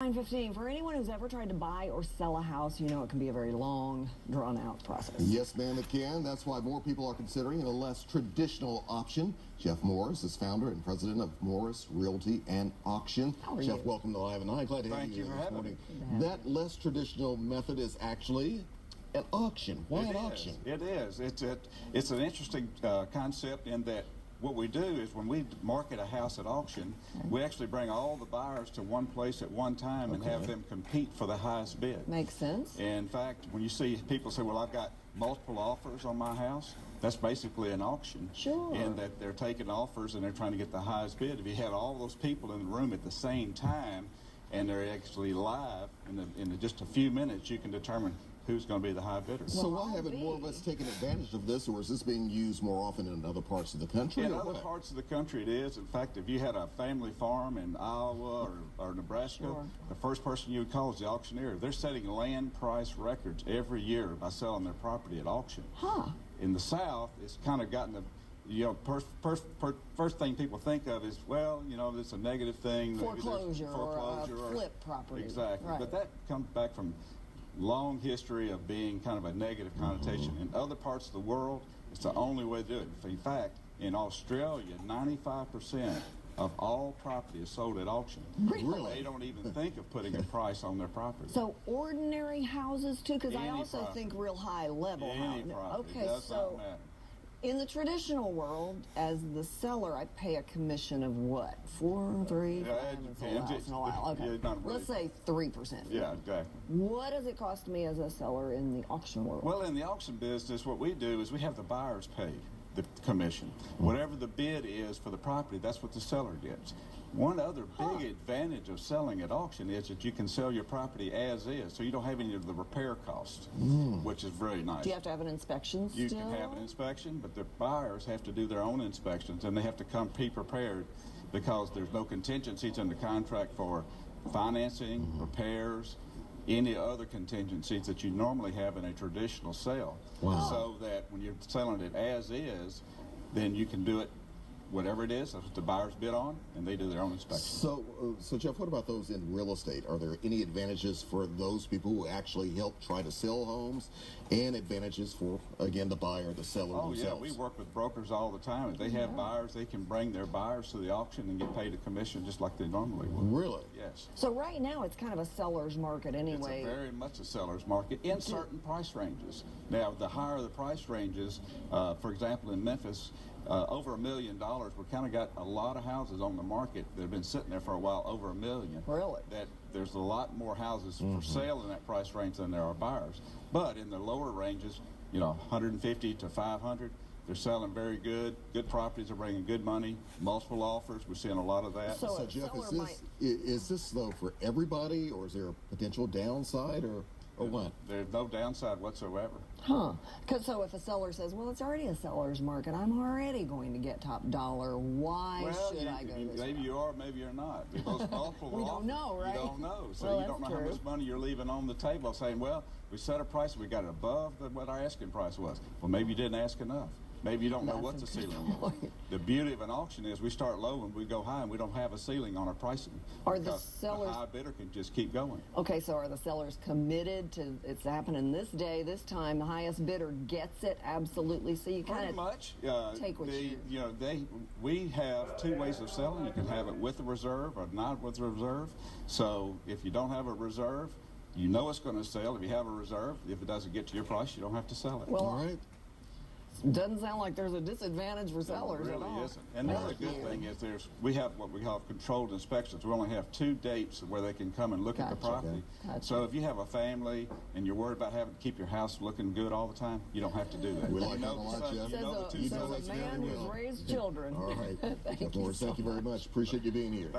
9:15. For anyone who's ever tried to buy or sell a house, you know it can be a very long, drawn-out process. Yes, ma'am, it can. That's why more people are considering a less traditional option. Jeff Morris is founder and president of Morris Realty and Auction. How are Jeff, you? welcome to Live and I. Glad to have you here this morning. That less traditional method is actually an auction. Why an auction? It is. It's an interesting concept in that what we do is when we market a house at auction, we actually bring all the buyers to one place at one time and have them compete for the highest bid. Makes sense. In fact, when you see people say, well, I've got multiple offers on my house, that's basically an auction. Sure. In that they're taking offers and they're trying to get the highest bid. If you have all those people in the room at the same time and they're actually live, in just a few minutes, you can determine who's going to be the high bidder. So why haven't more of us taken advantage of this, or is this being used more often in other parts of the country? In other parts of the country it is. In fact, if you had a family farm in Iowa or Nebraska, Sure. the first person you would call is the auctioneer. They're setting land price records every year by selling their property at auction. Huh. In the South, it's kind of gotten first thing people think of is, well, it's a negative thing. Maybe Foreclosure or a flip property. Exactly. Right. But that comes back from long history of being kind of a negative connotation. In other parts of the world, it's the only way to do it. In fact, in Australia, 95% of all property is sold at auction. Really? They don't even think of putting a price on their property. So ordinary houses too, because I also think real high level Any houses. property. Okay, Does not so matter. in the traditional world, as the seller, I pay a commission of what? 4, 3, 5? Yeah, it It's a depends. once in a while. Yeah, Okay. not really. Let's say 3%. Yeah, exactly. What does it cost me as a seller in the auction world? Well, in the auction business, what we do is we have the buyers pay the commission. Whatever the bid is for the property, that's what the seller gets. One other big advantage of selling at auction is that you can sell your property as is, so you don't have any of the repair costs, which is very nice. Do you have to have an inspection still? You can have an inspection, but the buyers have to do their own inspections, and they have to come pre-prepared because there's no contingencies in the contract for financing, repairs, any other contingencies that you normally have in a traditional sale. Wow. So that when you're selling it as is, then you can do it whatever it is, that's what the buyers bid on, and they do their own inspection. So Jeff, what about those in real estate? Are there any advantages for those people who actually help try to sell homes, and advantages for, again, the buyer, the seller themselves? Yeah, we work with brokers all the time. If they have buyers, they can bring their buyers to the auction and get paid a commission just like they normally would. Really? Yes. So right now, it's kind of a seller's market anyway. It's very much a seller's market in certain price ranges. Now, the higher the price ranges, for example, in Memphis, over $1 million, we've kind of got a lot of houses on the market that have been sitting there for a while, over $1 million. Really? That there's a lot more houses for sale in that price range than there are buyers. But in the lower ranges, 150 to 500, they're selling very good. Good properties are bringing good money. Multiple offers. We're seeing a lot of that. So Jeff, is this though for everybody, or is there a potential downside, or what? There's no downside whatsoever. Huh. So if a seller says, well, it's already a seller's market, I'm already going to get top dollar, why should I go this maybe route? you are, maybe you're not. If those multiple We don't offers, know, right? You don't know. So Well, you don't know that's how true. much money you're leaving on the table saying, well, we set a price, we got it above what our asking price was. Well, maybe you didn't ask enough. Maybe you don't know what the That's a good ceiling is. point. The beauty of an auction is we start low and we go high, and we don't have a ceiling on our pricing. Are the because sellers- the high bidder can just keep going. Okay, so are the sellers committed to it's happening this day, this time, the highest bidder gets it? Absolutely. So you kind Pretty of much. take what We have two ways of selling. You can have it with a reserve or not with a reserve. So if you don't have a reserve, you know it's going to sell. If you have a reserve, if it doesn't get to your price, you don't have to sell it. Well, All right. doesn't sound like there's a disadvantage for sellers It at really all. isn't. And the other good thing is we have what we call controlled inspections. We only have 2 dates where they can come and look at the Gotcha. property. Gotcha. So if you have a family and you're worried about having to keep your house looking good all the time, you don't have to do that. We like that a lot, Jeff. Says the two a us man very who's well. raised children. All right. Thank Jeff you Morris, so thank you very much. Appreciate you being here.